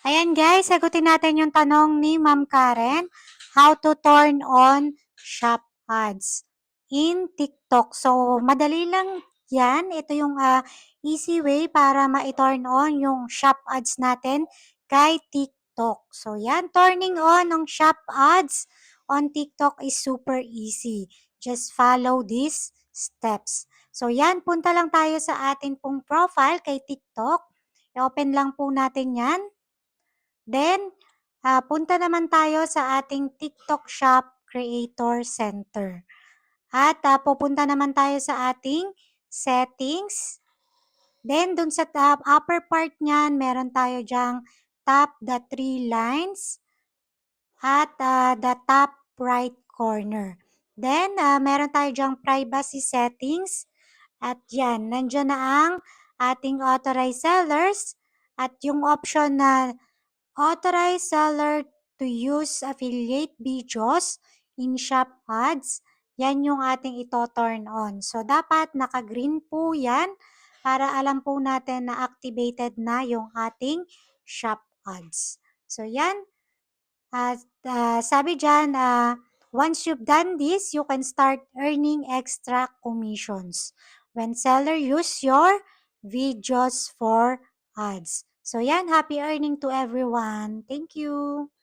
Ayan guys, sagutin natin yung tanong ni Ma'am Karen. How to turn on shop ads in TikTok. So, madali lang yan. Ito yung easy way para ma-turn on yung shop ads natin kay TikTok. So, yan. Turning on ng shop ads on TikTok is super easy. Just follow these steps. So, yan. Punta lang tayo sa atin pong profile kay TikTok. I-open lang po natin yan. Then, punta naman tayo sa ating TikTok Shop Creator Center. At pupunta naman tayo sa ating settings. Then, dun sa top, upper part niyan, meron tayo dyang tap the three lines at the top right corner. Then, meron tayo dyang privacy settings. At yan, nandyan na ang ating authorized sellers at yung option na authorized seller to use affiliate videos in shop ads. Yan yung ating ito-turn on. So, dapat naka-green po yan para alam po natin na activated na yung ating shop ads. So, yan. At sabi dyan, once you've done this, you can start earning extra commissions when seller use your videos for ads. So yan, happy earning to everyone. Thank you.